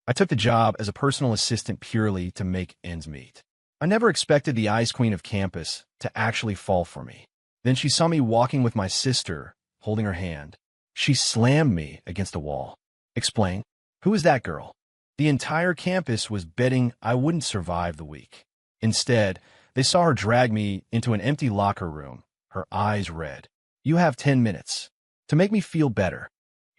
I took the job as a personal assistant purely to make ends meet. I never expected the ice queen of campus to actually fall for me. Then she saw me walking with my sister, holding her hand. She slammed me against a wall. Explain. Who is that girl? The entire campus was betting I wouldn't survive the week. Instead, they saw her drag me into an empty locker room, her eyes red. You have 10 minutes. To make me feel better,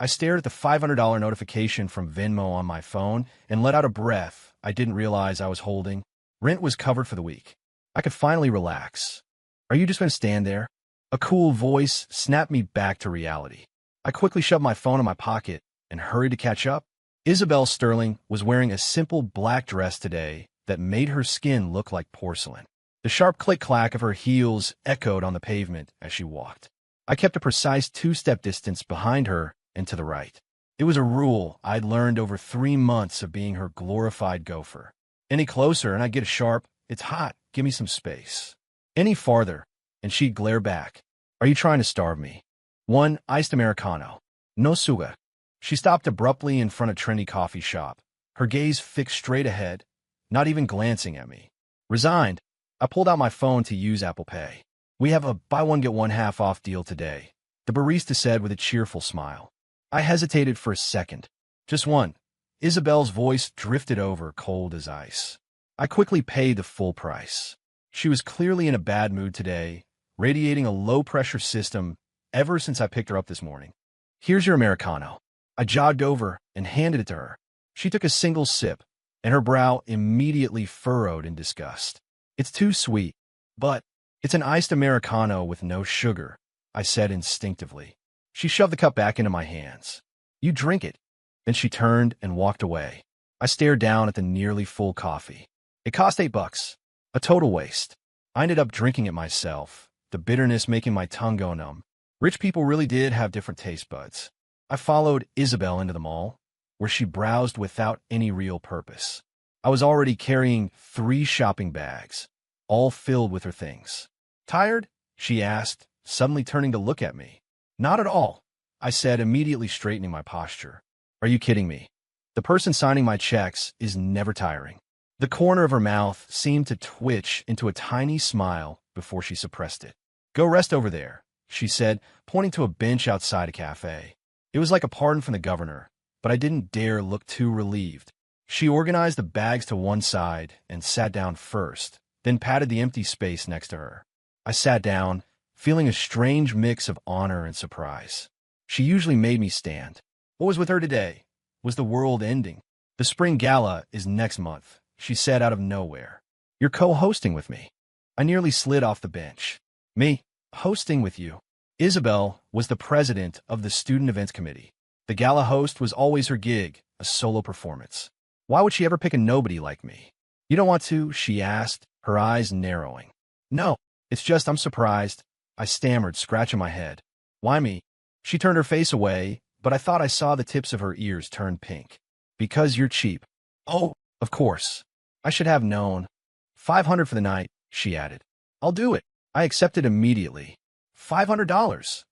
I stared at the $500 notification from Venmo on my phone and let out a breath I didn't realize I was holding. Rent was covered for the week. I could finally relax. Are you just going to stand there? A cool voice snapped me back to reality. I quickly shoved my phone in my pocket and hurried to catch up. Isabel Sterling was wearing a simple black dress today that made her skin look like porcelain. The sharp click-clack of her heels echoed on the pavement as she walked. I kept a precise two-step distance behind her and to the right. It was a rule I'd learned over 3 months of being her glorified gopher. Any closer and I'd get a sharp, "It's hot, give me some space." Any farther, and she'd glare back. "Are you trying to starve me?" "One iced Americano. No sugar." She stopped abruptly in front of a trendy coffee shop, her gaze fixed straight ahead, not even glancing at me. Resigned, I pulled out my phone to use Apple Pay. "We have a buy one get one half off deal today," the barista said with a cheerful smile. I hesitated for a second. "Just one." Isabel's voice drifted over, cold as ice. I quickly paid the full price. She was clearly in a bad mood today, radiating a low-pressure system ever since I picked her up this morning. "Here's your Americano." I jogged over and handed it to her. She took a single sip, and her brow immediately furrowed in disgust. "It's too sweet." "But it's an iced Americano with no sugar," I said instinctively. She shoved the cup back into my hands. "You drink it." Then she turned and walked away. I stared down at the nearly full coffee. It cost $8. A total waste. I ended up drinking it myself, the bitterness making my tongue go numb. Rich people really did have different taste buds. I followed Isabel into the mall, where she browsed without any real purpose. I was already carrying 3 shopping bags, all filled with her things. "Tired?" she asked, suddenly turning to look at me. "Not at all," I said, immediately straightening my posture. "Are you kidding me? The person signing my checks is never tiring." The corner of her mouth seemed to twitch into a tiny smile before she suppressed it. "Go rest over there," she said, pointing to a bench outside a cafe. It was like a pardon from the governor, but I didn't dare look too relieved. She organized the bags to one side and sat down first, then patted the empty space next to her. I sat down, feeling a strange mix of honor and surprise. She usually made me stand. What was with her today? Was the world ending? "The spring gala is next month," she said out of nowhere. "You're co-hosting with me." I nearly slid off the bench. "Me? Hosting with you?" Isabel was the president of the student events committee. The gala host was always her gig, a solo performance. Why would she ever pick a nobody like me? "You don't want to?" she asked, her eyes narrowing. "No, it's just I'm surprised," I stammered, scratching my head. "Why me?" She turned her face away, but I thought I saw the tips of her ears turn pink. "Because you're cheap." "Oh, of course. I should have known." "500 for the night," she added. "I'll do it." I accepted immediately. $500.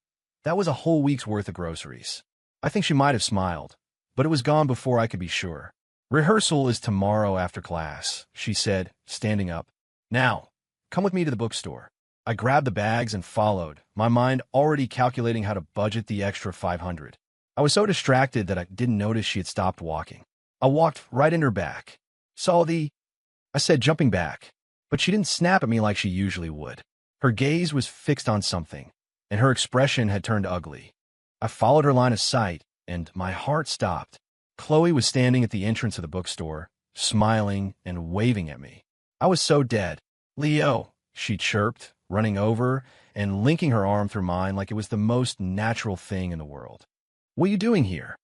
That was a whole week's worth of groceries. I think she might have smiled, but it was gone before I could be sure. "Rehearsal is tomorrow after class," she said, standing up. "Now, come with me to the bookstore." I grabbed the bags and followed, my mind already calculating how to budget the extra 500. I was so distracted that I didn't notice she had stopped walking. I walked right in her back. I said, jumping back, but she didn't snap at me like she usually would. Her gaze was fixed on something, and her expression had turned ugly. I followed her line of sight, and my heart stopped. Chloe was standing at the entrance of the bookstore, smiling and waving at me. I was so dead. "Leo," she chirped, running over and linking her arm through mine like it was the most natural thing in the world. "What are you doing here?"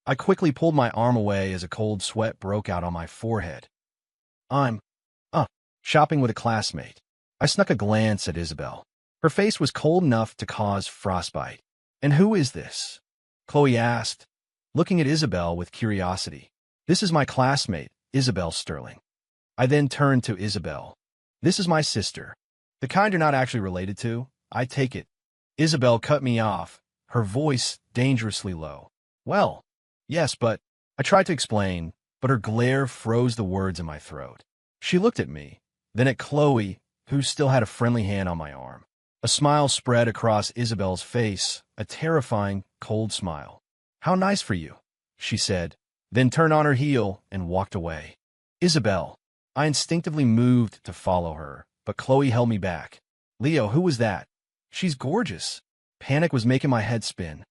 I quickly pulled my arm away as a cold sweat broke out on my forehead. "I'm, shopping with a classmate." I snuck a glance at Isabel. Her face was cold enough to cause frostbite. "And who is this?" Chloe asked, looking at Isabel with curiosity. "This is my classmate, Isabel Sterling." I then turned to Isabel. "This is my sister. The kind you're not actually related to, I take it." Isabel cut me off, her voice dangerously low. "Well, yes, but..." I tried to explain, but her glare froze the words in my throat. She looked at me, then at Chloe, who still had a friendly hand on my arm. A smile spread across Isabel's face, a terrifying, cold smile. "How nice for you," she said, then turned on her heel and walked away. "Isabel." I instinctively moved to follow her, but Chloe held me back. "Leo, who was that?" "She's gorgeous." Panic was making my head spin.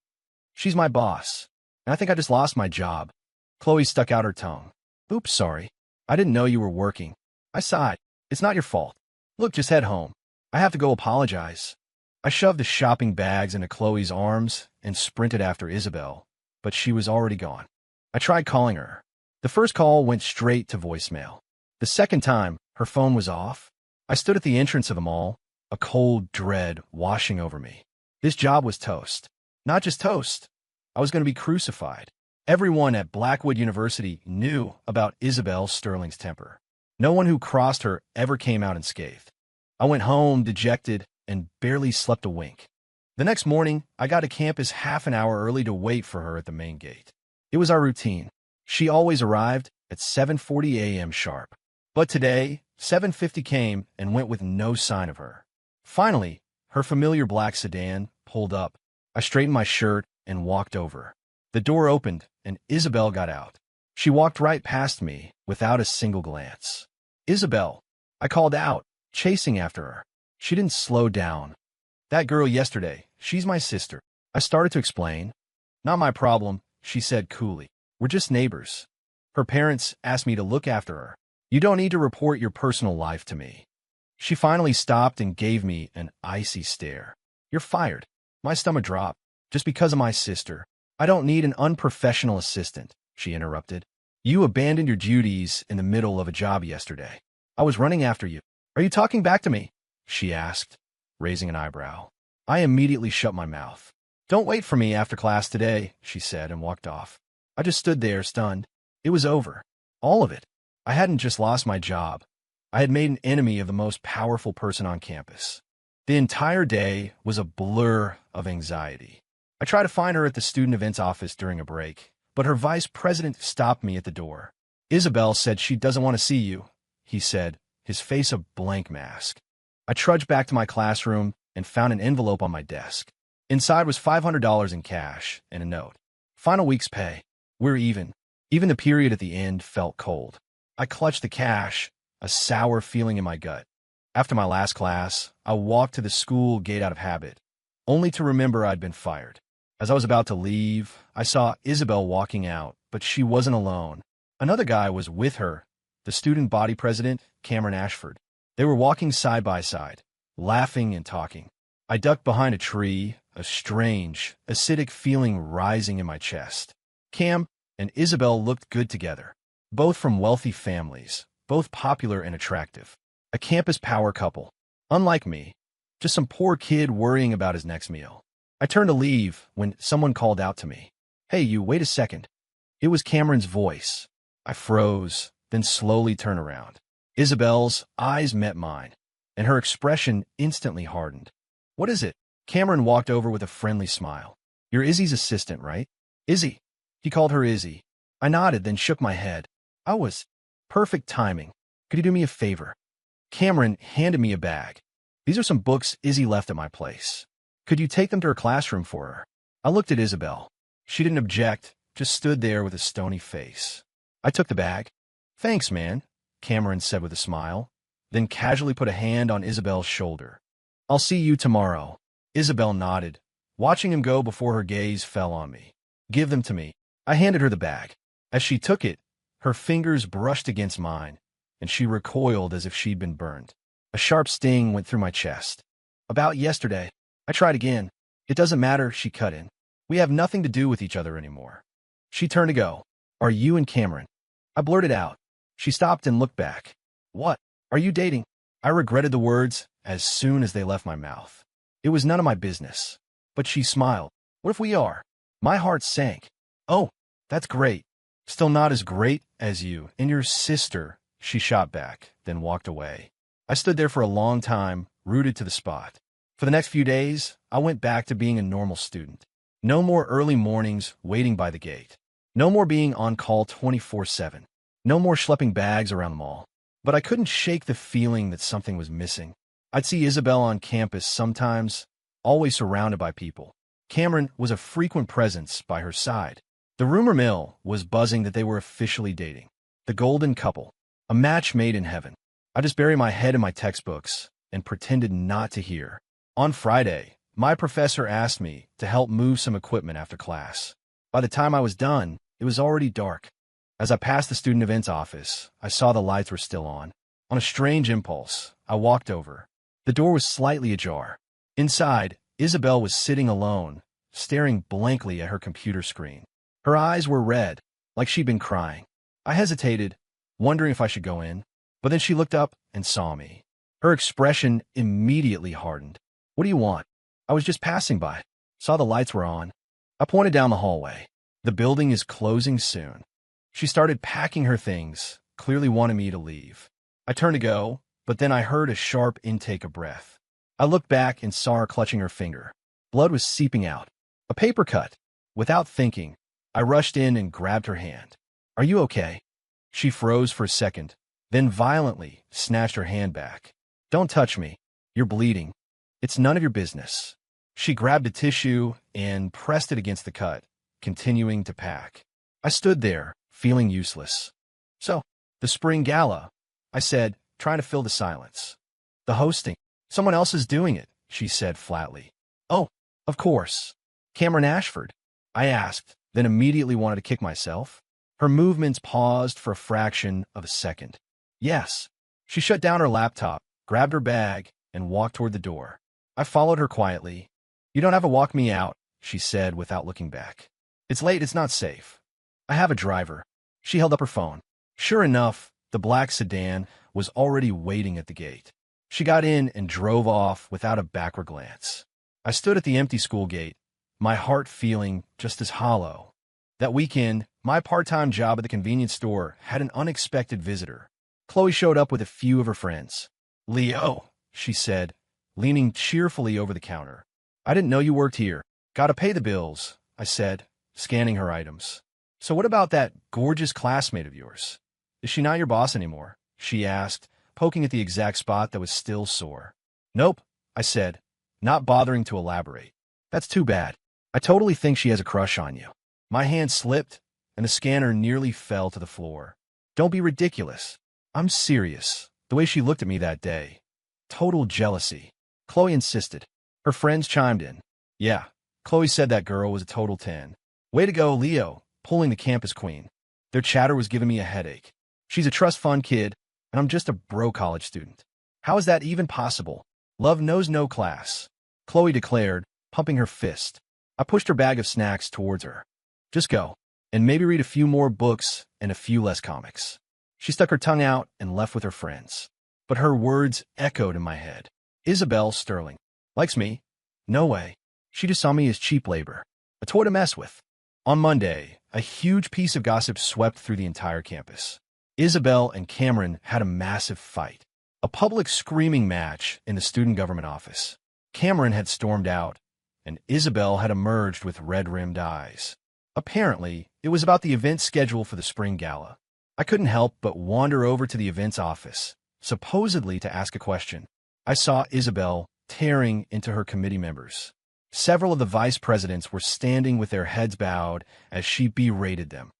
"She's my boss, and I think I just lost my job." Chloe stuck out her tongue. "Oops, sorry. I didn't know you were working." I sighed. "It's not your fault. Look, just head home. I have to go apologize." I shoved the shopping bags into Chloe's arms and sprinted after Isabel, but she was already gone. I tried calling her. The first call went straight to voicemail. The second time, her phone was off. I stood at the entrance of the mall, a cold dread washing over me. This job was toast. Not just toast. I was going to be crucified. Everyone at Blackwood University knew about Isabel Sterling's temper. No one who crossed her ever came out unscathed. I went home dejected and barely slept a wink. The next morning, I got to campus half an hour early to wait for her at the main gate. It was our routine. She always arrived at 7:40 a.m. sharp. But today, 7:50 came and went with no sign of her. Finally, her familiar black sedan pulled up. I straightened my shirt and walked over. The door opened, and Isabel got out. She walked right past me without a single glance. "Isabel," I called out, chasing after her. She didn't slow down. "That girl yesterday, she's my sister." I started to explain. "Not my problem," she said coolly. "We're just neighbors. Her parents asked me to look after her. You don't need to report your personal life to me." She finally stopped and gave me an icy stare. "You're fired." My stomach dropped. "Just because of my sister. I don't need an unprofessional assistant," she interrupted. "You abandoned your duties in the middle of a job yesterday. I was running after you." "Are you talking back to me?" she asked, raising an eyebrow. I immediately shut my mouth. "Don't wait for me after class today," she said and walked off. I just stood there, stunned. It was over. All of it. I hadn't just lost my job. I had made an enemy of the most powerful person on campus. The entire day was a blur of anxiety. I tried to find her at the student events office during a break, but her vice president stopped me at the door. "Isabel said she doesn't want to see you," he said, his face a blank mask. I trudged back to my classroom and found an envelope on my desk. Inside was $500 in cash and a note. "Final week's pay. We're even." Even the period at the end felt cold. I clutched the cash, a sour feeling in my gut. After my last class, I walked to the school gate out of habit, only to remember I'd been fired. As I was about to leave, I saw Isabel walking out, but she wasn't alone. Another guy was with her, the student body president, Cameron Ashford. They were walking side by side, laughing and talking. I ducked behind a tree, a strange, acidic feeling rising in my chest. Cam and Isabel looked good together. Both from wealthy families, both popular and attractive. A campus power couple. Unlike me, just some poor kid worrying about his next meal. I turned to leave when someone called out to me. "Hey, you, wait a second." It was Cameron's voice. I froze, then slowly turned around. Isabel's eyes met mine, and her expression instantly hardened. "What is it?" Cameron walked over with a friendly smile. "You're Izzy's assistant, right?" "Izzy." He called her Izzy. I nodded, then shook my head. I was. Perfect timing. "Could you do me a favor?" Cameron handed me a bag. "These are some books Izzy left at my place. Could you take them to her classroom for her?" I looked at Isabel. She didn't object, just stood there with a stony face. I took the bag. "Thanks, man," Cameron said with a smile, then casually put a hand on Isabel's shoulder. "I'll see you tomorrow." Isabel nodded, watching him go before her gaze fell on me. "Give them to me." I handed her the bag. As she took it, her fingers brushed against mine, and she recoiled as if she'd been burned. A sharp sting went through my chest. "About yesterday." I tried again. "It doesn't matter," she cut in. "We have nothing to do with each other anymore." She turned to go. "Are you and Cameron?" I blurted out. She stopped and looked back. "What? Are you dating?" I regretted the words as soon as they left my mouth. It was none of my business. But she smiled. "What if we are?" My heart sank. "Oh, that's great. Still not as great as you and your sister," she shot back, then walked away. I stood there for a long time, rooted to the spot. For the next few days, I went back to being a normal student. No more early mornings waiting by the gate. No more being on call 24/7. No more schlepping bags around the mall. But I couldn't shake the feeling that something was missing. I'd see Isabel on campus sometimes, always surrounded by people. Cameron was a frequent presence by her side. The rumor mill was buzzing that they were officially dating. The golden couple, a match made in heaven. I just buried my head in my textbooks and pretended not to hear. On Friday, my professor asked me to help move some equipment after class. By the time I was done, it was already dark. As I passed the student events office, I saw the lights were still on. On a strange impulse, I walked over. The door was slightly ajar. Inside, Isabel was sitting alone, staring blankly at her computer screen. Her eyes were red, like she'd been crying. I hesitated, wondering if I should go in, but then she looked up and saw me. Her expression immediately hardened. "What do you want?" "I was just passing by. Saw the lights were on." I pointed down the hallway. "The building is closing soon." She started packing her things, clearly wanting me to leave. I turned to go, but then I heard a sharp intake of breath. I looked back and saw her clutching her finger. Blood was seeping out. A paper cut. Without thinking, I rushed in and grabbed her hand. "Are you okay?" She froze for a second, then violently snatched her hand back. "Don't touch me. You're bleeding. It's none of your business." She grabbed a tissue and pressed it against the cut, continuing to pack. I stood there, feeling useless. "So, the spring gala," I said, trying to fill the silence. "The hosting. Someone else is doing it," she said flatly. "Oh, of course. Cameron Ashford?" I asked, then immediately wanted to kick myself. Her movements paused for a fraction of a second. "Yes." She shut down her laptop, grabbed her bag, and walked toward the door. I followed her quietly. "You don't have to walk me out," she said without looking back. "It's late, it's not safe. I have a driver." She held up her phone. Sure enough, the black sedan was already waiting at the gate. She got in and drove off without a backward glance. I stood at the empty school gate, my heart feeling just as hollow. That weekend, my part-time job at the convenience store had an unexpected visitor. Chloe showed up with a few of her friends. "Leo," she said, leaning cheerfully over the counter. "I didn't know you worked here." "Gotta pay the bills," I said, scanning her items. "So what about that gorgeous classmate of yours? Is she not your boss anymore?" she asked, poking at the exact spot that was still sore. "Nope," I said, not bothering to elaborate. "That's too bad. I totally think she has a crush on you." My hand slipped, and the scanner nearly fell to the floor. "Don't be ridiculous. I'm serious." The way she looked at me that day. Total jealousy. Chloe insisted. Her friends chimed in. "Yeah, Chloe said that girl was a total 10. Way to go, Leo, pulling the campus queen." Their chatter was giving me a headache. "She's a trust fund kid, and I'm just a bro college student. How is that even possible? Love knows no class," Chloe declared, pumping her fist. I pushed her bag of snacks towards her. "Just go, and maybe read a few more books and a few less comics." She stuck her tongue out and left with her friends. But her words echoed in my head. Isabel Sterling. Likes me? No way. She just saw me as cheap labor. A toy to mess with. On Monday, a huge piece of gossip swept through the entire campus. Isabel and Cameron had a massive fight. A public screaming match in the student government office. Cameron had stormed out, and Isabel had emerged with red-rimmed eyes. Apparently, it was about the event schedule for the spring gala. I couldn't help but wander over to the events office, supposedly to ask a question. I saw Isabel tearing into her committee members. Several of the vice presidents were standing with their heads bowed as she berated them.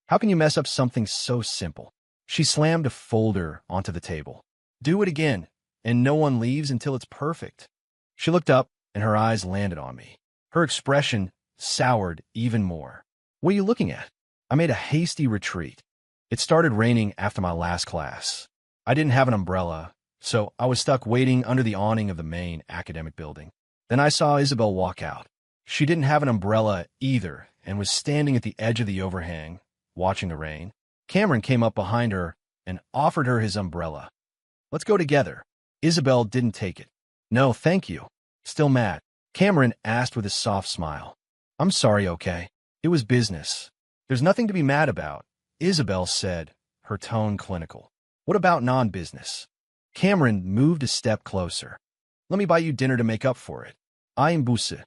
"How can you mess up something so simple?" She slammed a folder onto the table. "Do it again, and no one leaves until it's perfect." She looked up, and her eyes landed on me. Her expression soured even more. "What are you looking at?" I made a hasty retreat. It started raining after my last class. I didn't have an umbrella, so I was stuck waiting under the awning of the main academic building. Then I saw Isabel walk out. She didn't have an umbrella either and was standing at the edge of the overhang, watching the rain. Cameron came up behind her and offered her his umbrella. "Let's go together." Isabel didn't take it. "No, thank you." Still mad, Cameron asked with a soft smile. "I'm sorry, okay? It was business." "There's nothing to be mad about," Isabel said, her tone clinical. "What about non-business?" Cameron moved a step closer. "Let me buy you dinner to make up for it." "I am Busse."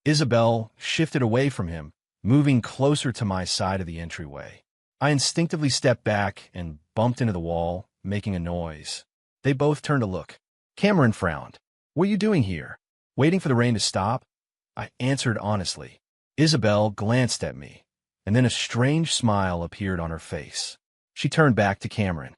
Isabel shifted away from him, moving closer to my side of the entryway. I instinctively stepped back and bumped into the wall, making a noise. They both turned to look. Cameron frowned. What are you doing here? Waiting for the rain to stop? I answered honestly. Isabel glanced at me, and then a strange smile appeared on her face. She turned back to Cameron.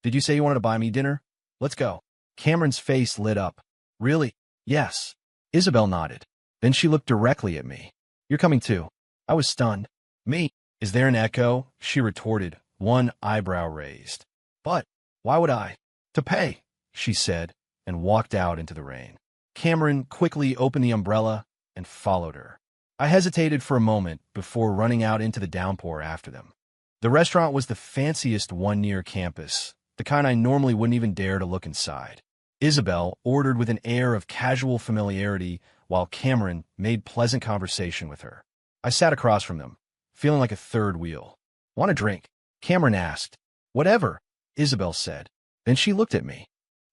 Did you say you wanted to buy me dinner? Let's go. Cameron's face lit up. Really? Yes. Isabel nodded. Then she looked directly at me. You're coming too. I was stunned. Me? Is there an echo? She retorted, one eyebrow raised. But why would I? To pay, she said, and walked out into the rain. Cameron quickly opened the umbrella and followed her. I hesitated for a moment before running out into the downpour after them. The restaurant was the fanciest one near campus, the kind I normally wouldn't even dare to look inside. Isabel ordered with an air of casual familiarity while Cameron made pleasant conversation with her. I sat across from them, feeling like a third wheel. Want a drink? Cameron asked. Whatever, Isabel said. Then she looked at me.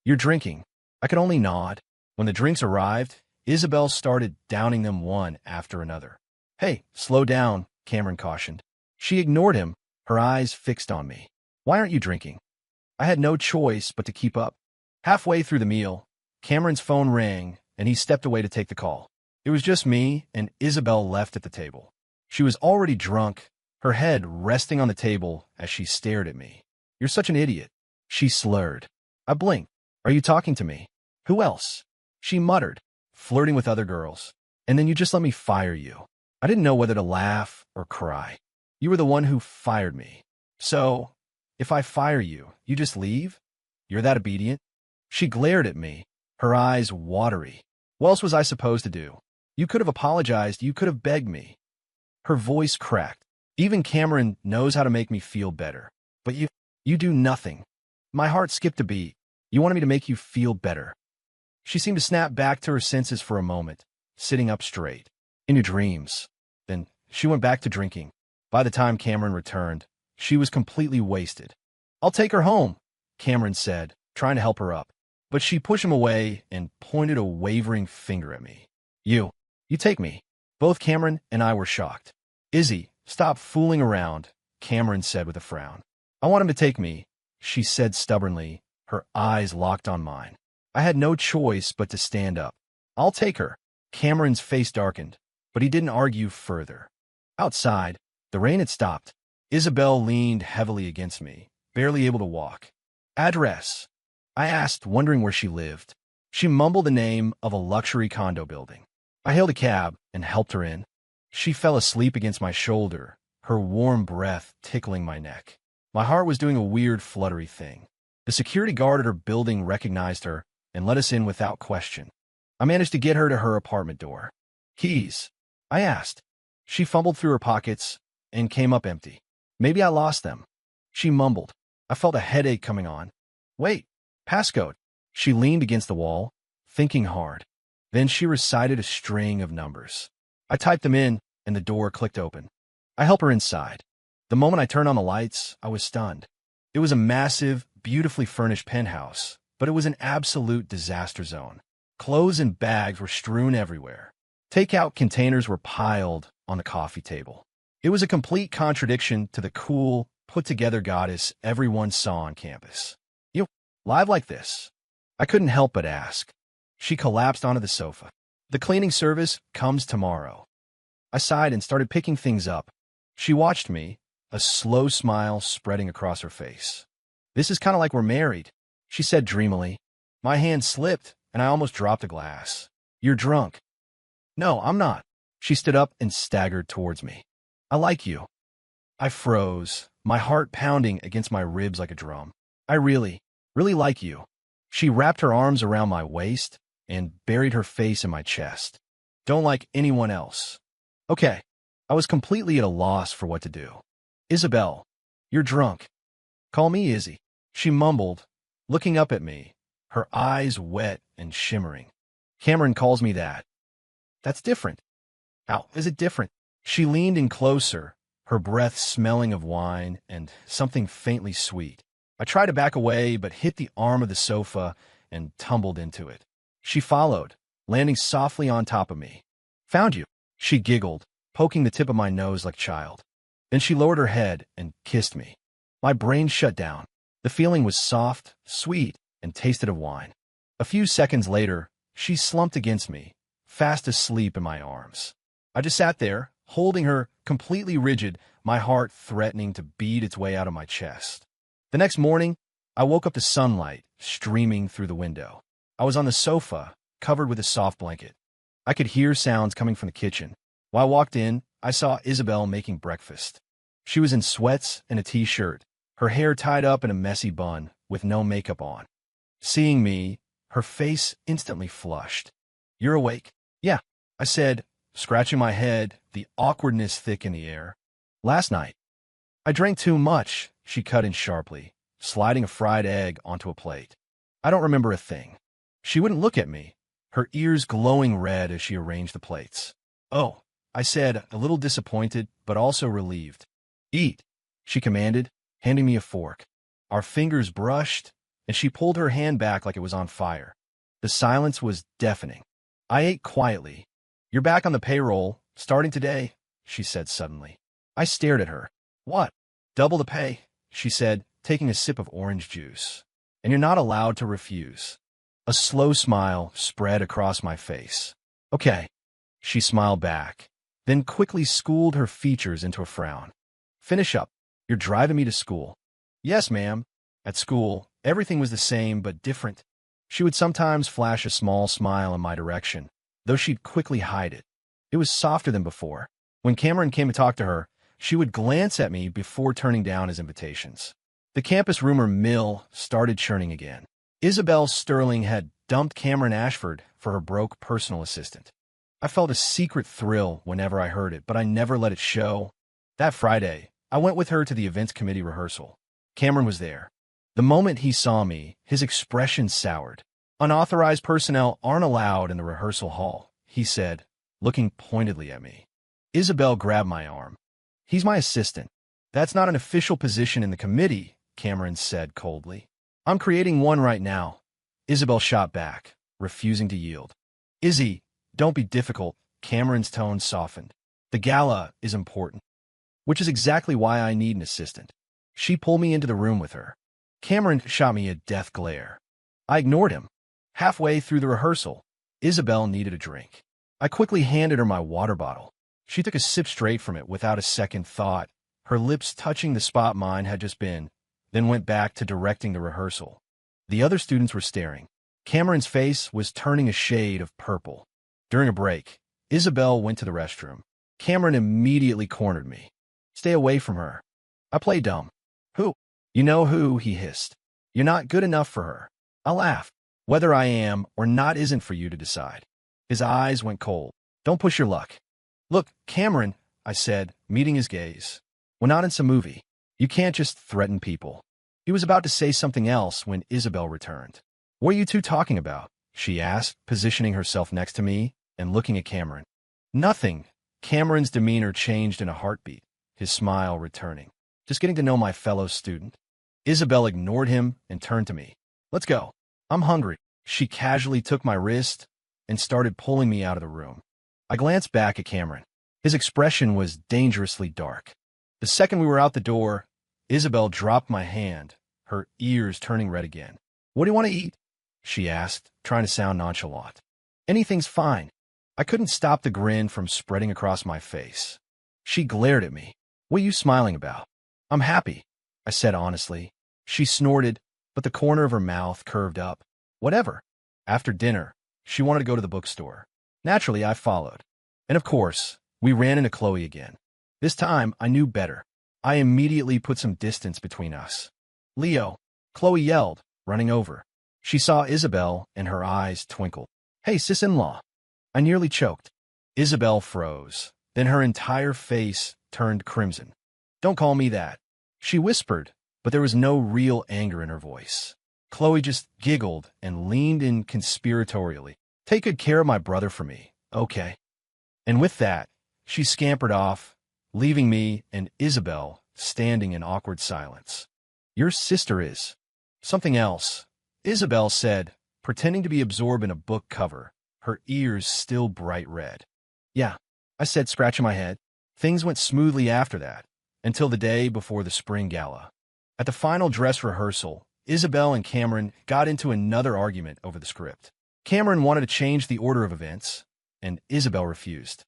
You're drinking. I could only nod. When the drinks arrived, Isabel started downing them one after another. Hey, slow down, Cameron cautioned. She ignored him, her eyes fixed on me. Why aren't you drinking? I had no choice but to keep up. Halfway through the meal, Cameron's phone rang, and he stepped away to take the call. It was just me and Isabel left at the table. She was already drunk, her head resting on the table as she stared at me. You're such an idiot, she slurred. I blinked. Are you talking to me? Who else? She muttered, flirting with other girls. And then you just let me fire you. I didn't know whether to laugh or cry. You were the one who fired me. So, if I fire you, you just leave? You're that obedient? She glared at me, her eyes watery. What else was I supposed to do? You could have apologized, you could have begged me. Her voice cracked. Even Cameron knows how to make me feel better. But you do nothing. My heart skipped a beat. You wanted me to make you feel better. She seemed to snap back to her senses for a moment, sitting up straight. In your dreams. Then she went back to drinking. By the time Cameron returned, she was completely wasted. I'll take her home, Cameron said, trying to help her up. But she pushed him away and pointed a wavering finger at me. You take me. Both Cameron and I were shocked. Izzy, stop fooling around, Cameron said with a frown. I want him to take me, she said stubbornly, her eyes locked on mine. I had no choice but to stand up. I'll take her. Cameron's face darkened, but he didn't argue further. Outside, the rain had stopped. Isabel leaned heavily against me, barely able to walk. Address? I asked, wondering where she lived. She mumbled the name of a luxury condo building. I hailed a cab and helped her in. She fell asleep against my shoulder, her warm breath tickling my neck. My heart was doing a weird fluttery thing. The security guard at her building recognized her and let us in without question. I managed to get her to her apartment door. Keys? I asked. She fumbled through her pockets and came up empty. Maybe I lost them. She mumbled. I felt a headache coming on. Wait, passcode. She leaned against the wall, thinking hard. Then she recited a string of numbers. I typed them in, and the door clicked open. I helped her inside. The moment I turned on the lights, I was stunned. It was a massive, beautifully furnished penthouse, but it was an absolute disaster zone. Clothes and bags were strewn everywhere. Takeout containers were piled on the coffee table. It was a complete contradiction to the cool, put-together goddess everyone saw on campus. You live like this? I couldn't help but ask. She collapsed onto the sofa. The cleaning service comes tomorrow. I sighed and started picking things up. She watched me, a slow smile spreading across her face. This is kind of like we're married, she said dreamily. My hand slipped, and I almost dropped a glass. You're drunk. No, I'm not. She stood up and staggered towards me. I like you. I froze, my heart pounding against my ribs like a drum. I really like you. She wrapped her arms around my waist and buried her face in my chest. Don't like anyone else. Okay. I was completely at a loss for what to do. Isabel, you're drunk. Call me Izzy, she mumbled, looking up at me, her eyes wet and shimmering. Cameron calls me that. That's different. How is it different? She leaned in closer, her breath smelling of wine and something faintly sweet. I tried to back away, but hit the arm of the sofa and tumbled into it. She followed, landing softly on top of me. Found you, she giggled, poking the tip of my nose like a child. Then she lowered her head and kissed me. My brain shut down. The feeling was soft, sweet, and tasted of wine. A few seconds later, she slumped against me, fast asleep in my arms. I just sat there, holding her, completely rigid, my heart threatening to beat its way out of my chest. The next morning, I woke up to sunlight streaming through the window. I was on the sofa, covered with a soft blanket. I could hear sounds coming from the kitchen. While I walked in, I saw Isabel making breakfast. She was in sweats and a t-shirt, her hair tied up in a messy bun, with no makeup on. Seeing me, her face instantly flushed. "You're awake?" "Yeah," I said, scratching my head, the awkwardness thick in the air. "Last night." "I drank too much," she cut in sharply, sliding a fried egg onto a plate. "I don't remember a thing." She wouldn't look at me, her ears glowing red as she arranged the plates. "Oh," I said, a little disappointed, but also relieved. "Eat," she commanded, handing me a fork. Our fingers brushed, and she pulled her hand back like it was on fire. The silence was deafening. I ate quietly. "You're back on the payroll, starting today," she said suddenly. I stared at her. "What?" "Double the pay," she said, taking a sip of orange juice. "And you're not allowed to refuse." A slow smile spread across my face. "Okay," she smiled back, then quickly schooled her features into a frown. "Finish up. You're driving me to school." "Yes, ma'am." At school, everything was the same but different. She would sometimes flash a small smile in my direction, though she'd quickly hide it. It was softer than before. When Cameron came to talk to her, she would glance at me before turning down his invitations. The campus rumor mill started churning again. Isabel Sterling had dumped Cameron Ashford for her broke personal assistant. I felt a secret thrill whenever I heard it, but I never let it show. That Friday, I went with her to the events committee rehearsal. Cameron was there. The moment he saw me, his expression soured. "Unauthorized personnel aren't allowed in the rehearsal hall," he said, looking pointedly at me. Isabel grabbed my arm. "He's my assistant." "That's not an official position in the committee," Cameron said coldly. "I'm creating one right now." Isabel shot back, refusing to yield. "Izzy, don't be difficult." Cameron's tone softened. "The gala is important, which is exactly why I need an assistant." She pulled me into the room with her. Cameron shot me a death glare. I ignored him. Halfway through the rehearsal, Isabel needed a drink. I quickly handed her my water bottle. She took a sip straight from it without a second thought, her lips touching the spot mine had just been, then went back to directing the rehearsal. The other students were staring. Cameron's face was turning a shade of purple. During a break, Isabel went to the restroom. Cameron immediately cornered me. "Stay away from her." I played dumb. "Who?" "You know who," he hissed. "You're not good enough for her." I laughed. "Whether I am or not isn't for you to decide." His eyes went cold. "Don't push your luck." "Look, Cameron," I said, meeting his gaze. "We're not in some movie. You can't just threaten people." He was about to say something else when Isabel returned. "What are you two talking about?" she asked, positioning herself next to me and looking at Cameron. "Nothing." Cameron's demeanor changed in a heartbeat, his smile returning. "Just getting to know my fellow student." Isabel ignored him and turned to me. "Let's go. I'm hungry." She casually took my wrist and started pulling me out of the room. I glanced back at Cameron. His expression was dangerously dark. The second we were out the door, Isabel dropped my hand, her ears turning red again. "What do you want to eat?" she asked, trying to sound nonchalant. "Anything's fine." I couldn't stop the grin from spreading across my face. She glared at me. "What are you smiling about?" "I'm happy," I said honestly. She snorted, but the corner of her mouth curved up. "Whatever." After dinner, she wanted to go to the bookstore. Naturally, I followed. And of course, we ran into Chloe again. This time, I knew better. I immediately put some distance between us. "Leo," Chloe yelled, running over. She saw Isabel, and her eyes twinkled. "Hey, sis-in-law." I nearly choked. Isabel froze. Then her entire face turned crimson. "Don't call me that," she whispered, but there was no real anger in her voice. Chloe just giggled and leaned in conspiratorially. "Take good care of my brother for me, okay?" And with that, she scampered off, leaving me and Isabel standing in awkward silence. "Your sister is something else," Isabel said, pretending to be absorbed in a book cover, her ears still bright red. "Yeah," I said, scratching my head. Things went smoothly after that. until the day before the spring gala. At the final dress rehearsal, Isabel and Cameron got into another argument over the script. Cameron wanted to change the order of events, and Isabel refused.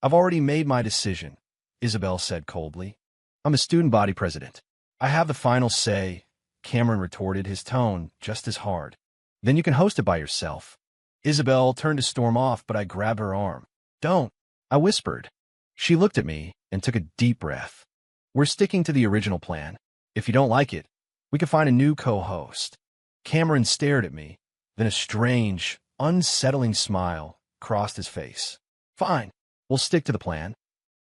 "I've already made my decision," Isabel said coldly. "I'm a student body president. I have the final say," Cameron retorted, his tone just as hard. "Then you can host it by yourself." Isabel turned to storm off, but I grabbed her arm. "Don't," I whispered. She looked at me and took a deep breath. "We're sticking to the original plan. If you don't like it, we can find a new co-host." Cameron stared at me, then a strange, unsettling smile crossed his face. "Fine, we'll stick to the plan."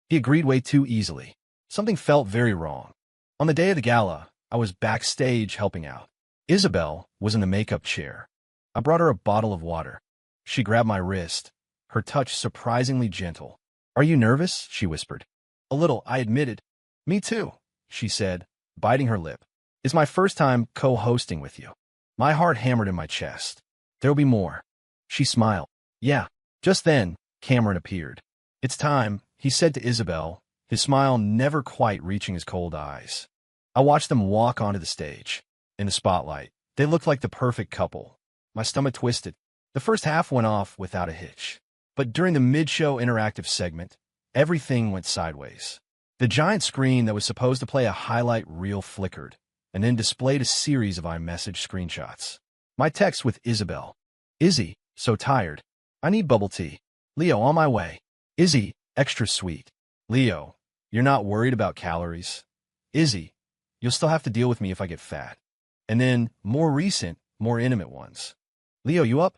He agreed way too easily. Something felt very wrong. On the day of the gala, I was backstage helping out. Isabel was in the makeup chair. I brought her a bottle of water. She grabbed my wrist, her touch surprisingly gentle. "Are you nervous?" she whispered. "A little," I admitted. "Me too," she said, biting her lip. "It's my first time co-hosting with you." My heart hammered in my chest. "There'll be more." She smiled. "Yeah." Just then, Cameron appeared. "It's time," he said to Isabel, his smile never quite reaching his cold eyes. I watched them walk onto the stage. In the spotlight, they looked like the perfect couple. My stomach twisted. The first half went off without a hitch. But during the mid-show interactive segment, everything went sideways. The giant screen that was supposed to play a highlight reel flickered, and then displayed a series of iMessage screenshots. My text with Isabel. "Izzy, so tired. I need bubble tea. Leo, on my way. Izzy, extra sweet. Leo, you're not worried about calories. Izzy, you'll still have to deal with me if I get fat." And then more recent, more intimate ones. "Leo, you up?"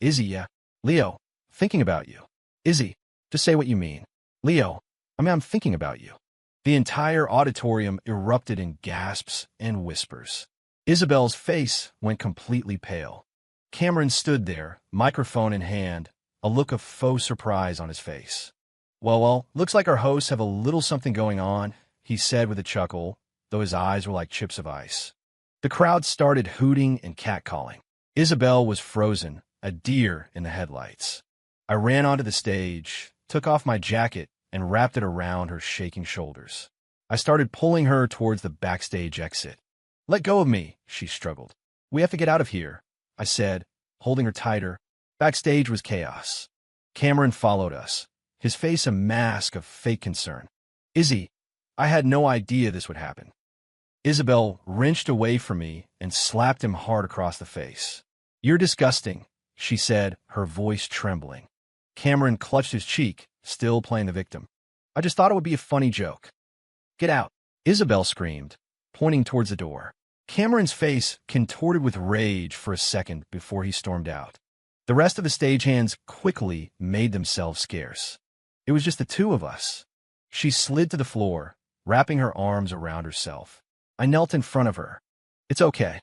Izzy, "Yeah." Leo, "Thinking about you." Izzy, "Just say what you mean." Leo, I'm thinking about you." The entire auditorium erupted in gasps and whispers. Isabel's face went completely pale. Cameron stood there, microphone in hand, a look of faux surprise on his face. Well, looks like our hosts have a little something going on," he said with a chuckle, though his eyes were like chips of ice. The crowd started hooting and catcalling. Isabel was frozen, a deer in the headlights. I ran onto the stage, took off my jacket, and wrapped it around her shaking shoulders. I started pulling her towards the backstage exit. "Let go of me," she struggled. "We have to get out of here," I said, holding her tighter. Backstage was chaos. Cameron followed us, his face a mask of fake concern. "Izzy, I had no idea this would happen." Isabel wrenched away from me and slapped him hard across the face. "You're disgusting," she said, her voice trembling. Cameron clutched his cheek, still playing the victim. "I just thought it would be a funny joke." "Get out," Isabel screamed, pointing towards the door. Cameron's face contorted with rage for a second before he stormed out. The rest of the stagehands quickly made themselves scarce. It was just the two of us. She slid to the floor, wrapping her arms around herself. I knelt in front of her. "It's okay."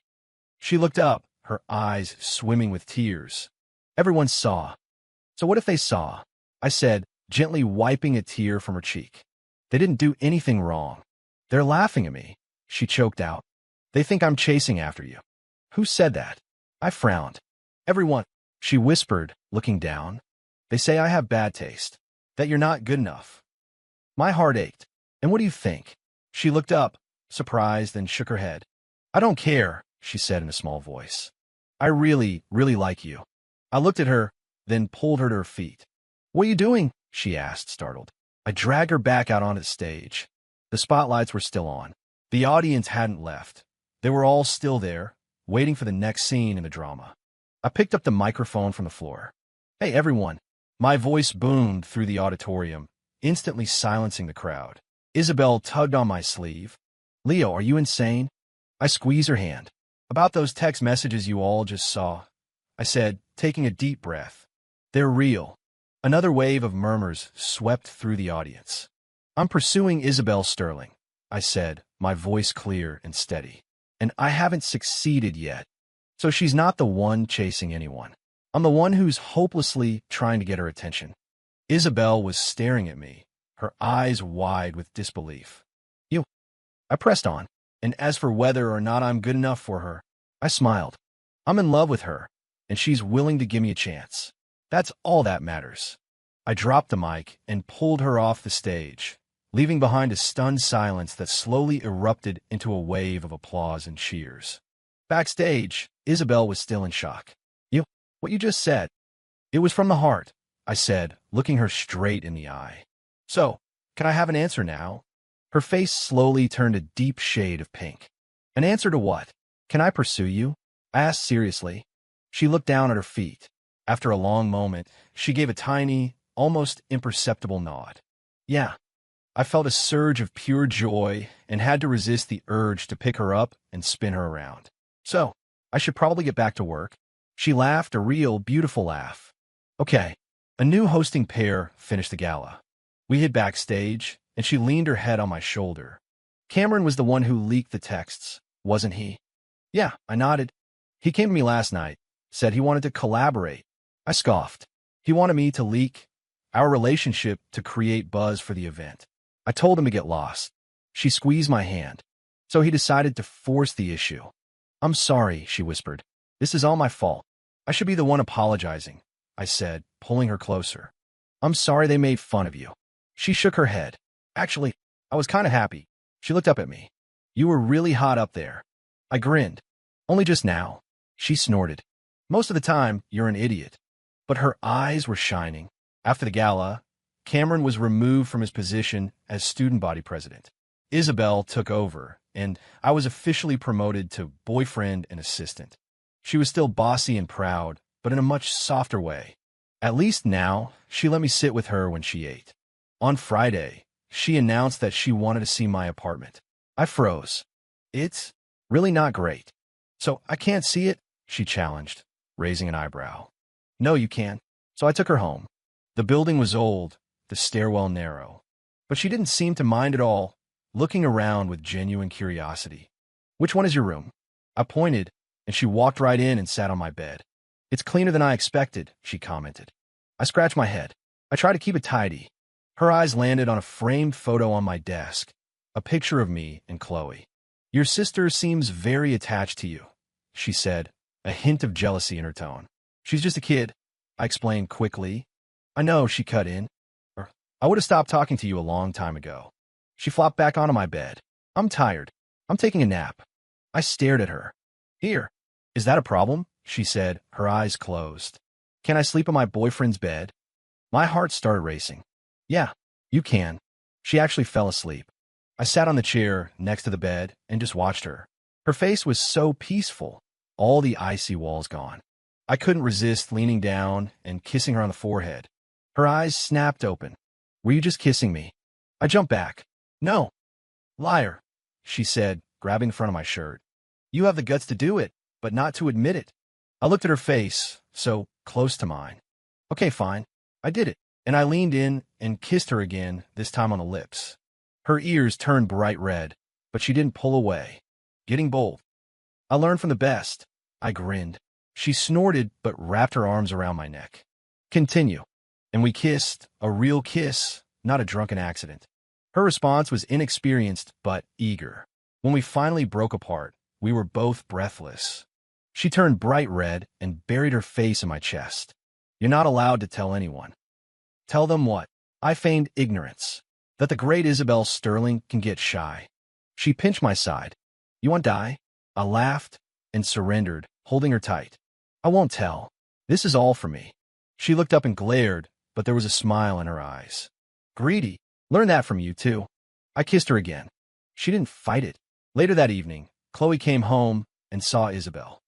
She looked up, her eyes swimming with tears. "Everyone saw." "So what if they saw?" I said, gently wiping a tear from her cheek. "They didn't do anything wrong." "They're laughing at me," she choked out. "They think I'm chasing after you." "Who said that?" I frowned. "Everyone," she whispered, looking down. "They say I have bad taste, that you're not good enough." My heart ached. "And what do you think?" She looked up, surprised, and shook her head. "I don't care," she said in a small voice. "I really, really like you." I looked at her, then pulled her to her feet. "What are you doing?" she asked, startled. I dragged her back out onto the stage. The spotlights were still on. The audience hadn't left. They were all still there, waiting for the next scene in the drama. I picked up the microphone from the floor. "Hey, everyone." My voice boomed through the auditorium, instantly silencing the crowd. Isabel tugged on my sleeve. "Leo, are you insane?" I squeezed her hand. "About those text messages you all just saw," I said, taking a deep breath. "They're real." Another wave of murmurs swept through the audience. "I'm pursuing Isabel Sterling," I said, my voice clear and steady. "And I haven't succeeded yet. So she's not the one chasing anyone. I'm the one who's hopelessly trying to get her attention." Isabel was staring at me, her eyes wide with disbelief. "You?" I pressed on. "And as for whether or not I'm good enough for her," I smiled. "I'm in love with her, and she's willing to give me a chance. That's all that matters." I dropped the mic and pulled her off the stage, leaving behind a stunned silence that slowly erupted into a wave of applause and cheers. Backstage, Isabel was still in shock. What you just said. It was from the heart, I said, looking her straight in the eye. So, can I have an answer now? Her face slowly turned a deep shade of pink. An answer to what? Can I pursue you? I asked seriously. She looked down at her feet. After a long moment, she gave a tiny, almost imperceptible nod. Yeah. I felt a surge of pure joy and had to resist the urge to pick her up and spin her around. So, I should probably get back to work. She laughed, a real, beautiful laugh. Okay. A new hosting pair finished the gala. We hid backstage, and she leaned her head on my shoulder. Cameron was the one who leaked the texts, wasn't he? Yeah, I nodded. He came to me last night, said he wanted to collaborate. I scoffed. He wanted me to leak our relationship to create buzz for the event. I told him to get lost. She squeezed my hand. So he decided to force the issue. I'm sorry, she whispered. This is all my fault. I should be the one apologizing, I said, pulling her closer. I'm sorry they made fun of you. She shook her head. Actually, I was kind of happy. She looked up at me. You were really hot up there. I grinned. Only just now. She snorted. Most of the time, you're an idiot. But her eyes were shining. After the gala, Cameron was removed from his position as student body president. Isabel took over, and I was officially promoted to boyfriend and assistant. She was still bossy and proud, but in a much softer way. At least now, she let me sit with her when she ate. On Friday, she announced that she wanted to see my apartment. I froze. It's really not great. So I can't see it? She challenged, raising an eyebrow. No, you can't. So I took her home. The building was old, the stairwell narrow. But she didn't seem to mind at all, looking around with genuine curiosity. Which one is your room? I pointed, and she walked right in and sat on my bed. It's cleaner than I expected, she commented. I scratched my head. I tried to keep it tidy. Her eyes landed on a framed photo on my desk, a picture of me and Chloe. Your sister seems very attached to you, she said, a hint of jealousy in her tone. She's just a kid, I explained quickly. I know, she cut in. I would have stopped talking to you a long time ago. She flopped back onto my bed. I'm tired. I'm taking a nap. I stared at her. Here. Is that a problem? She said, her eyes closed. Can I sleep on my boyfriend's bed? My heart started racing. Yeah, you can. She actually fell asleep. I sat on the chair next to the bed and just watched her. Her face was so peaceful, all the icy walls gone. I couldn't resist leaning down and kissing her on the forehead. Her eyes snapped open. Were you just kissing me? I jumped back. No. Liar, she said, grabbing the front of my shirt. You have the guts to do it, but not to admit it. I looked at her face, so close to mine. Okay, fine. I did it. And I leaned in and kissed her again, this time on the lips. Her ears turned bright red, but she didn't pull away. Getting bold. I learned from the best. I grinned. She snorted, but wrapped her arms around my neck. Continue. And we kissed, a real kiss, not a drunken accident. Her response was inexperienced, but eager. When we finally broke apart, we were both breathless. She turned bright red and buried her face in my chest. You're not allowed to tell anyone. Tell them what? I feigned ignorance. That the great Isabel Sterling can get shy. She pinched my side. You want to die? I laughed and surrendered, holding her tight. I won't tell. This is all for me. She looked up and glared, but there was a smile in her eyes. Greedy. Learn that from you, too. I kissed her again. She didn't fight it. Later that evening, Chloe came home and saw Isabel.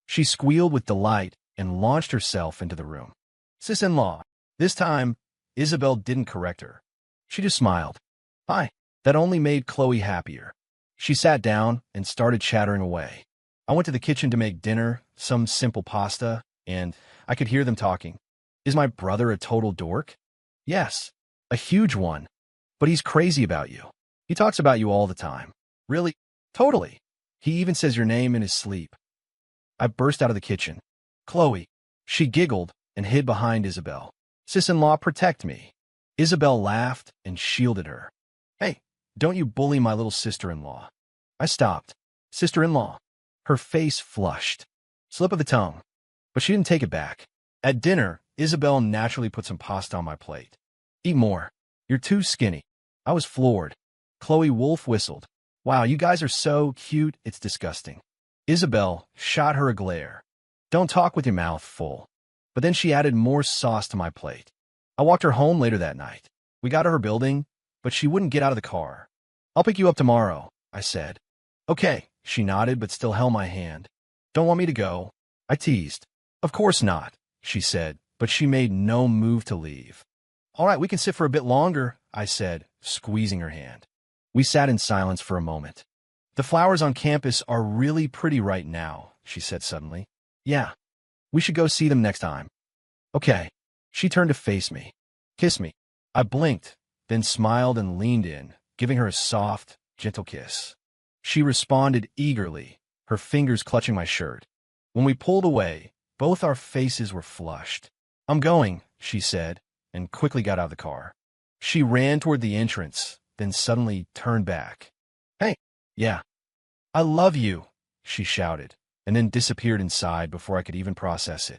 She squealed with delight and launched herself into the room. Sis-in-law. This time, Isabel didn't correct her. She just smiled. Hi. That only made Chloe happier. She sat down and started chattering away. I went to the kitchen to make dinner, some simple pasta, and I could hear them talking. Is my brother a total dork? Yes, a huge one. But he's crazy about you. He talks about you all the time. Really? Totally. He even says your name in his sleep. I burst out of the kitchen. Chloe. She giggled and hid behind Isabel. Sis-in-law, protect me. Isabel laughed and shielded her. Hey, don't you bully my little sister-in-law. I stopped. Sister-in-law. Her face flushed. Slip of the tongue. But she didn't take it back. At dinner, Isabel naturally put some pasta on my plate. Eat more. You're too skinny. I was floored. Chloe Wolfe whistled. Wow, you guys are so cute, it's disgusting. Isabel shot her a glare. Don't talk with your mouth full. But then she added more sauce to my plate. I walked her home later that night. We got to her building, but she wouldn't get out of the car. I'll pick you up tomorrow, I said. Okay, she nodded but still held my hand. Don't want me to go? I teased. Of course not, she said, but she made no move to leave. All right, we can sit for a bit longer, I said, squeezing her hand. We sat in silence for a moment. The flowers on campus are really pretty right now, she said suddenly. Yeah, we should go see them next time. Okay. She turned to face me. Kiss me. I blinked, then smiled and leaned in, giving her a soft, gentle kiss. She responded eagerly, her fingers clutching my shirt. When we pulled away, both our faces were flushed. I'm going, she said, and quickly got out of the car. She ran toward the entrance, then suddenly turned back. Hey, yeah. I love you, she shouted, and then disappeared inside before I could even process it.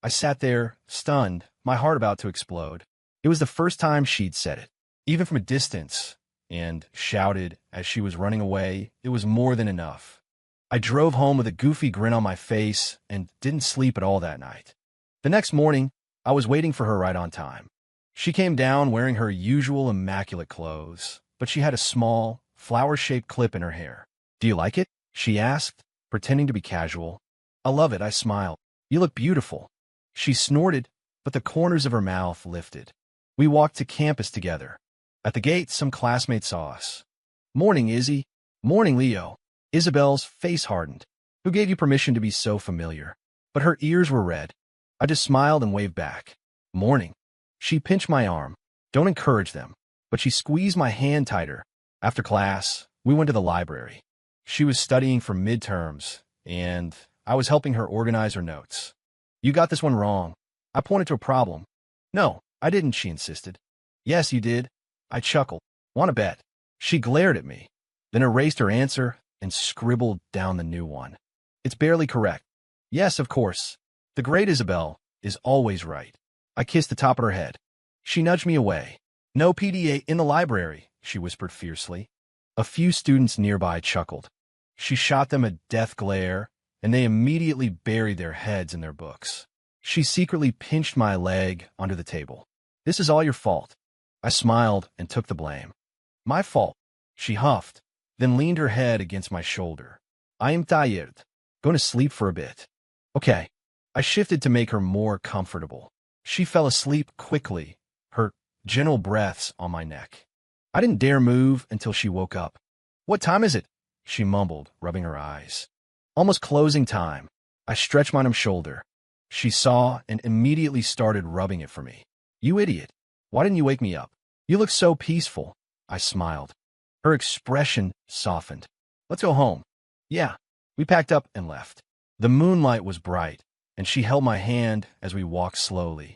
I sat there, stunned, my heart about to explode. It was the first time she'd said it, even from a distance, and shouted as she was running away. It was more than enough. I drove home with a goofy grin on my face and didn't sleep at all that night. The next morning, I was waiting for her right on time. She came down wearing her usual immaculate clothes, but she had a small, flower-shaped clip in her hair. Do you like it? She asked, pretending to be casual. I love it, I smiled. You look beautiful. She snorted, but the corners of her mouth lifted. We walked to campus together. At the gate, some classmates saw us. Morning, Izzy. Morning, Leo. Isabel's face hardened. Who gave you permission to be so familiar? But her ears were red. I just smiled and waved back. Morning. She pinched my arm. Don't encourage them. But she squeezed my hand tighter. After class, we went to the library. She was studying for midterms, and I was helping her organize her notes. You got this one wrong. I pointed to a problem. No, I didn't, she insisted. Yes, you did. I chuckled. Want to bet? She glared at me, then erased her answer and scribbled down the new one. It's barely correct. Yes, of course. The great Isabel is always right. I kissed the top of her head. She nudged me away. No PDA in the library, she whispered fiercely. A few students nearby chuckled. She shot them a death glare, and they immediately buried their heads in their books. She secretly pinched my leg onto the table. This is all your fault. I smiled and took the blame. My fault, she huffed, then leaned her head against my shoulder. I am tired. Going to sleep for a bit. Okay. I shifted to make her more comfortable. She fell asleep quickly, her gentle breaths on my neck. I didn't dare move until she woke up. What time is it? She mumbled, rubbing her eyes. Almost closing time. I stretched my shoulder. She saw and immediately started rubbing it for me. You idiot. Why didn't you wake me up? You look so peaceful. I smiled. Her expression softened. Let's go home. Yeah. We packed up and left. The moonlight was bright, and she held my hand as we walked slowly.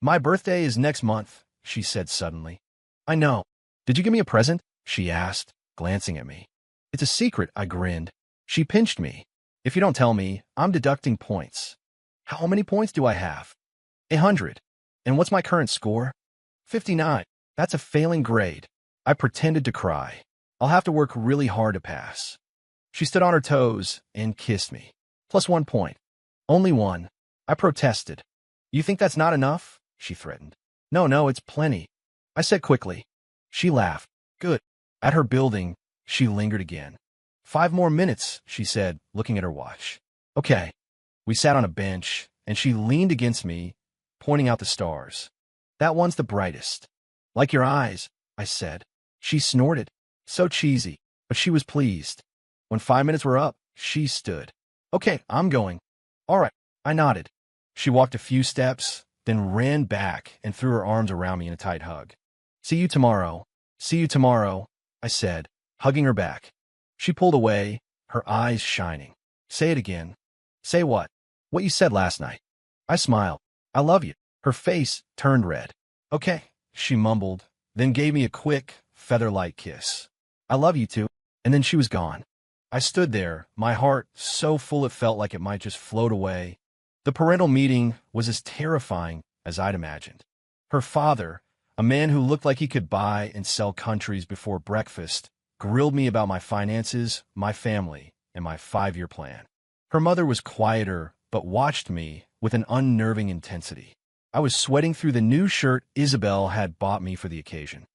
My birthday is next month, she said suddenly. I know. Did you give me a present? She asked, glancing at me. It's a secret, I grinned. She pinched me. If you don't tell me, I'm deducting points. How many points do I have? 100. And what's my current score? 59. That's a failing grade. I pretended to cry. I'll have to work really hard to pass. She stood on her toes and kissed me. Plus 1 point. Only one. I protested. You think that's not enough? She threatened. No, it's plenty. I said quickly. She laughed. Good. At her building, she lingered again. 5 more minutes, she said, looking at her watch. Okay. We sat on a bench, and she leaned against me, pointing out the stars. That one's the brightest. Like your eyes, I said. She snorted. So cheesy, but she was pleased. When 5 minutes were up, she stood. Okay, I'm going. All right, I nodded. She walked a few steps, then ran back and threw her arms around me in a tight hug. See you tomorrow. See you tomorrow, I said, hugging her back. She pulled away, her eyes shining. Say it again. Say what? What you said last night. I smiled. I love you. Her face turned red. Okay, she mumbled, then gave me a quick, feather-light kiss. I love you too. And then she was gone. I stood there, my heart so full it felt like it might just float away. The parental meeting was as terrifying as I'd imagined. Her father, A man who looked like he could buy and sell countries before breakfast grilled me about my finances, my family, and my 5-year plan. Her mother was quieter, but watched me with an unnerving intensity. I was sweating through the new shirt Isabel had bought me for the occasion.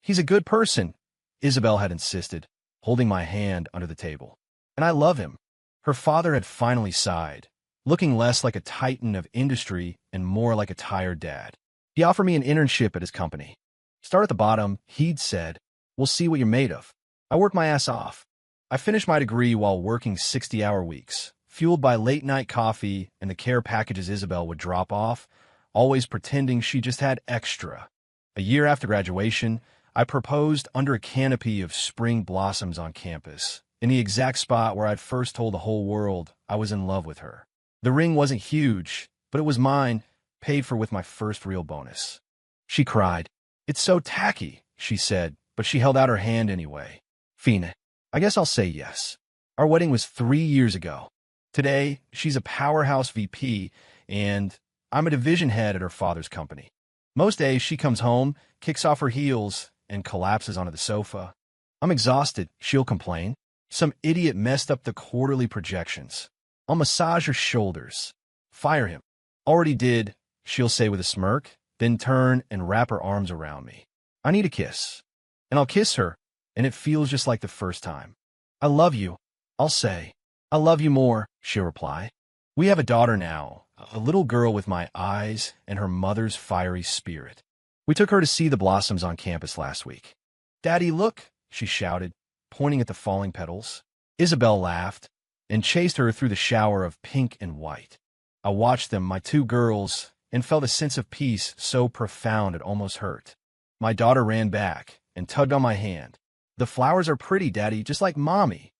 "He's a good person," Isabel had insisted, holding my hand under the table. "And I love him." Her father had finally sighed, looking less like a titan of industry and more like a tired dad. He offered me an internship at his company. "Start at the bottom," he'd said. "We'll see what you're made of." I worked my ass off. I finished my degree while working 60-hour weeks, fueled by late-night coffee and the care packages Isabel would drop off, always pretending she just had extra. A year after graduation, I proposed under a canopy of spring blossoms on campus, in the exact spot where I'd first told the whole world I was in love with her. The ring wasn't huge, but it was mine, paid for with my first real bonus. She cried. "It's so tacky," she said, but she held out her hand anyway. "Fina, I guess I'll say yes." Our wedding was 3 years ago. Today, she's a powerhouse VP, and I'm a division head at her father's company. Most days, she comes home, kicks off her heels, and collapses onto the sofa. "I'm exhausted," she'll complain. "Some idiot messed up the quarterly projections. I'll massage her shoulders." "Fire him." "Already did," she'll say with a smirk, then turn and wrap her arms around me. "I need a kiss." And I'll kiss her, and it feels just like the first time. "I love you," I'll say. "I love you more," she'll reply. We have a daughter now, a little girl with my eyes and her mother's fiery spirit. We took her to see the blossoms on campus last week. "Daddy, look," she shouted, pointing at the falling petals. Isabel laughed and chased her through the shower of pink and white. I watched them, my 2 girls, and felt a sense of peace so profound it almost hurt. My daughter ran back and tugged on my hand. "The flowers are pretty, Daddy, just like Mommy."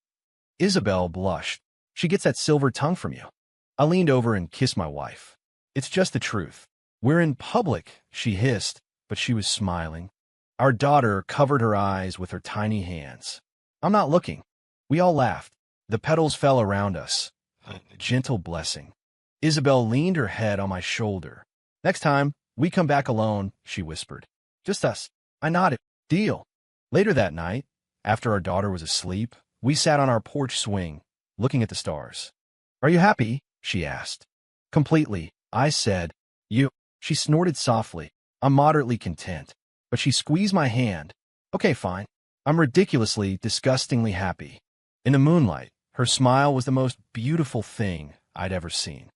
Isabel blushed. "She gets that silver tongue from you." I leaned over and kissed my wife. "It's just the truth. We're in public," she hissed, but she was smiling. Our daughter covered her eyes with her tiny hands. "I'm not looking." We all laughed. The petals fell around us, a gentle blessing. Isabel leaned her head on my shoulder. "Next time, we come back alone," she whispered. "Just us." I nodded. "Deal." Later that night, after our daughter was asleep, we sat on our porch swing, looking at the stars. "Are you happy?" she asked. "Completely," I said. "You?" She snorted softly. "I'm moderately content." But she squeezed my hand. "Okay, fine. I'm ridiculously, disgustingly happy." In the moonlight, her smile was the most beautiful thing I'd ever seen.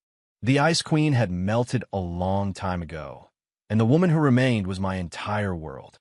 The Ice Queen had melted a long time ago, and the woman who remained was my entire world.